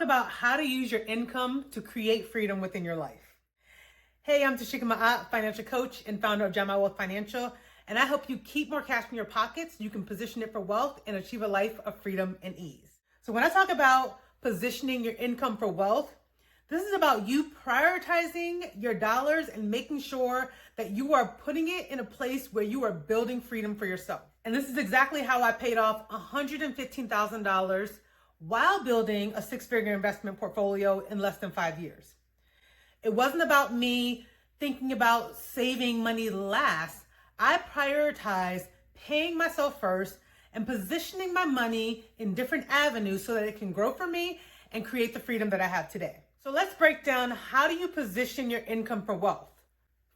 about how to use your income to create freedom within your life. Hey, I'm Tashika Ma'at, financial coach and founder of Jam My Wealth Financial, and I help you keep more cash in your pockets so you can position it for wealth and achieve a life of freedom and ease. So when I talk about positioning your income for wealth, this is about you prioritizing your dollars and making sure that you are putting it in a place where you are building freedom for yourself. And this is exactly how I paid off $115,000 while building a six-figure investment portfolio in less than 5 years. It wasn't about me thinking about saving money last. I prioritized paying myself first and positioning my money in different avenues so that it can grow for me and create the freedom that I have today. So let's break down, how do you position your income for wealth?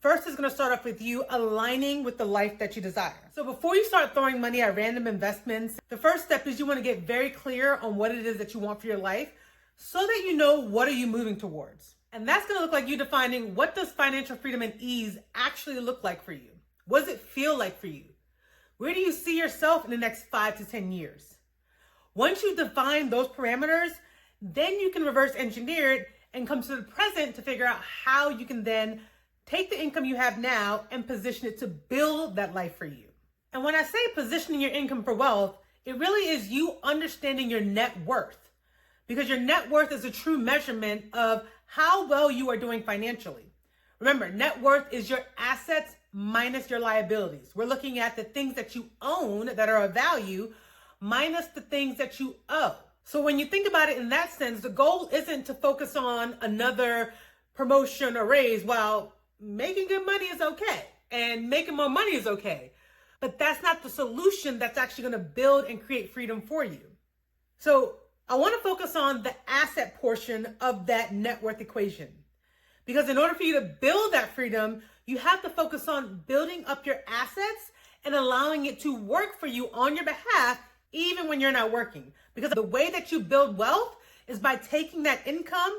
First is going to start off with you aligning with the life that you desire. So before you start throwing money at random investments, the first step is you want to get very clear on what it is that you want for your life so that you know what are you moving towards. And that's going to look like you defining, what does financial freedom and ease actually look like for you? What does it feel like for you? Where do you see yourself in the next 5 to 10 years? Once you define those parameters, then you can reverse engineer it and come to the present to figure out how you can then take the income you have now and position it to build that life for you. And when I say positioning your income for wealth, it really is you understanding your net worth, because your net worth is a true measurement of how well you are doing financially. Remember, net worth is your assets minus your liabilities. We're looking at the things that you own that are of value minus the things that you owe. So when you think about it in that sense, the goal isn't to focus on another promotion or raise. While making good money is okay and making more money is okay, but that's not the solution that's actually going to build and create freedom for you. So I want to focus on the asset portion of that net worth equation, because in order for you to build that freedom, you have to focus on building up your assets and allowing it to work for you on your behalf, even when you're not working. Because the way that you build wealth is by taking that income,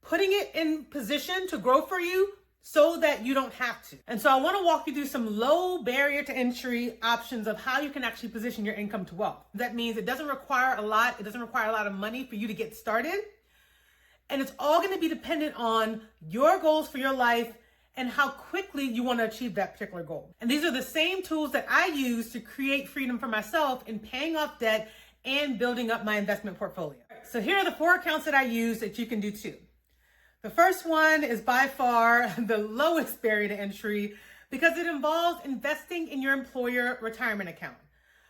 putting it in position to grow for you so that you don't have to. And so I want to walk you through some low barrier to entry options of how you can actually position your income to wealth. That means it doesn't require a lot. It doesn't require a lot of money for you to get started. And it's all going to be dependent on your goals for your life and how quickly you want to achieve that particular goal. And these are the same tools that I use to create freedom for myself in paying off debt and building up my investment portfolio. So here are the 4 accounts that I use that you can do too. The first one is by far the lowest barrier to entry because it involves investing in your employer retirement account.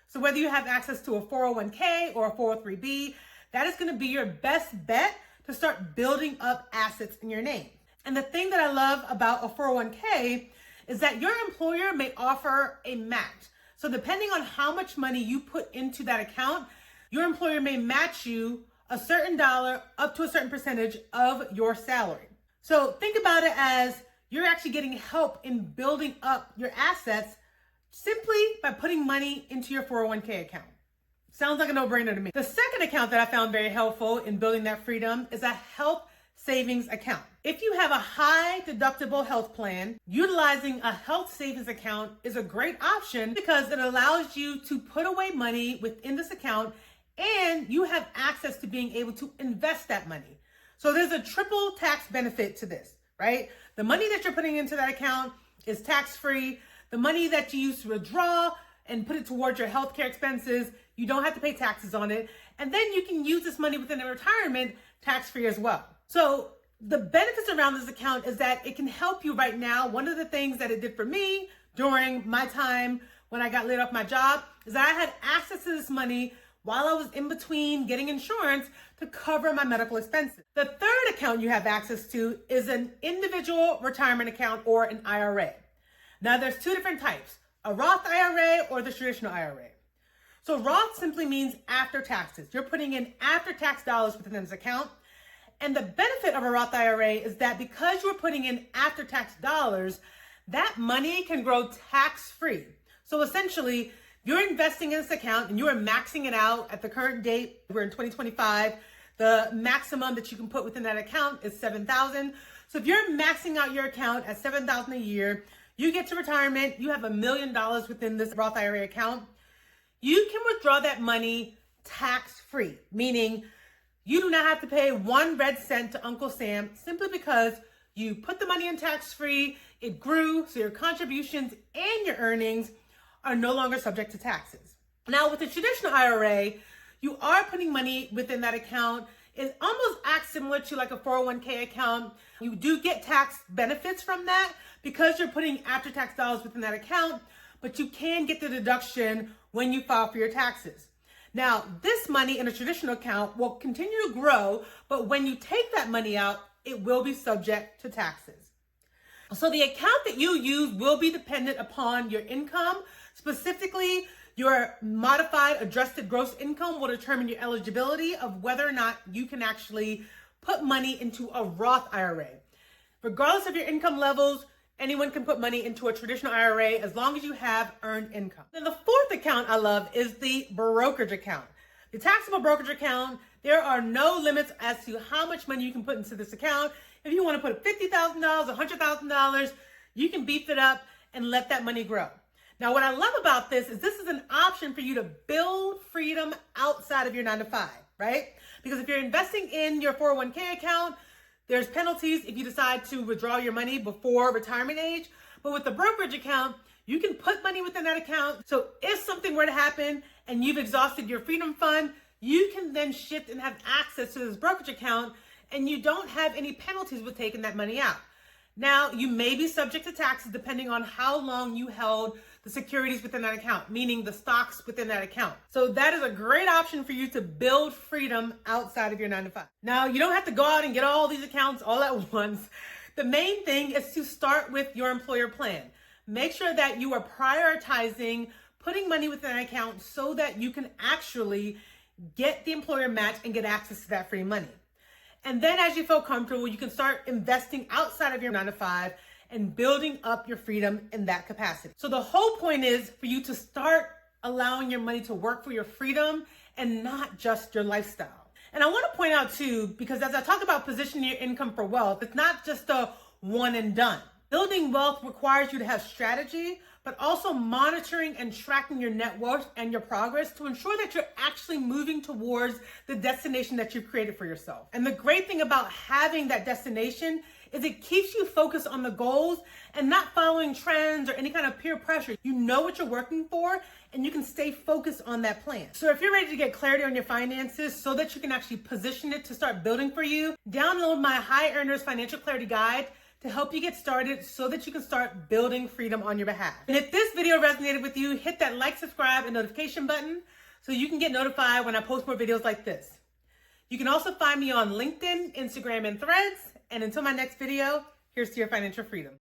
So whether you have access to a 401k or a 403b, that is going to be your best bet to start building up assets in your name. And the thing that I love about a 401k is that your employer may offer a match. So depending on how much money you put into that account, your employer may match you a certain dollar up to a certain percentage of your salary. So think about it as you're actually getting help in building up your assets simply by putting money into your 401k account. Sounds like a no-brainer to me. The second account that I found very helpful in building that freedom is a health savings account. If you have a high deductible health plan, utilizing a health savings account is a great option because it allows you to put away money within this account and you have access to being able to invest that money. So there's a triple tax benefit to this, right? The money that you're putting into that account is tax-free. The money that you use to withdraw and put it towards your healthcare expenses, you don't have to pay taxes on it. And then you can use this money within a retirement tax-free as well. So the benefits around this account is that it can help you right now. One of the things that it did for me during my time when I got laid off my job is that I had access to this money while I was in between getting insurance to cover my medical expenses. The third account you have access to is an individual retirement account or an IRA. Now there's 2 different types, a Roth IRA or the traditional IRA. So Roth simply means after taxes. You're putting in after-tax dollars within this account. And the benefit of a Roth IRA is that because you're putting in after-tax dollars, that money can grow tax-free. So essentially, you're investing in this account and you are maxing it out at the current date. We're in 2025. The maximum that you can put within that account is $7,000. So if you're maxing out your account at $7,000 a year, you get to retirement, you have $1 million within this Roth IRA account. You can withdraw that money tax-free, meaning You do not have to pay 1 red cent to Uncle Sam simply because you put the money in tax-free, it grew, so your contributions and your earnings are no longer subject to taxes. Now, with the traditional IRA, you are putting money within that account. It almost acts similar to like a 401k account. You do get tax benefits from that because you're putting after-tax dollars within that account, but you can get the deduction when you file for your taxes. Now, this money in a traditional account will continue to grow, but when you take that money out, it will be subject to taxes. So the account that you use will be dependent upon your income. Specifically, your modified adjusted gross income will determine your eligibility of whether or not you can actually put money into a Roth IRA. Regardless of your income levels, anyone can put money into a traditional IRA as long as you have earned income. Then the fourth account I love is the brokerage account. The taxable brokerage account, there are no limits as to how much money you can put into this account. If you want to put $50,000, $100,000, you can beef it up and let that money grow. Now, what I love about this is an option for you to build freedom outside of your 9-to-5, right? Because if you're investing in your 401k account, there's penalties if you decide to withdraw your money before retirement age. But with the brokerage account, you can put money within that account. So if something were to happen and you've exhausted your freedom fund, you can then shift and have access to this brokerage account, and you don't have any penalties with taking that money out. Now, you may be subject to taxes depending on how long you held the securities within that account, meaning the stocks within that account. So that is a great option for you to build freedom outside of your 9-to-5. Now, you don't have to go out and get all these accounts all at once. The main thing is to start with your employer plan. Make sure that you are prioritizing putting money within an account so that you can actually get the employer match and get access to that free money. And then as you feel comfortable, you can start investing outside of your 9-to-5 and building up your freedom in that capacity. So the whole point is for you to start allowing your money to work for your freedom and not just your lifestyle. And I want to point out too, because as I talk about positioning your income for wealth, it's not just a one and done. Building wealth requires you to have strategy, but also monitoring and tracking your net worth and your progress to ensure that you're actually moving towards the destination that you've created for yourself. And the great thing about having that destination is it keeps you focused on the goals and not following trends or any kind of peer pressure. You know what you're working for, and you can stay focused on that plan. So if you're ready to get clarity on your finances so that you can actually position it to start building for you, download my High Earners Financial Clarity Guide to help you get started so that you can start building freedom on your behalf. And if this video resonated with you, hit that like, subscribe, and notification button so you can get notified when I post more videos like this. You can also find me on LinkedIn, Instagram, and Threads. And until my next video, here's to your financial freedom.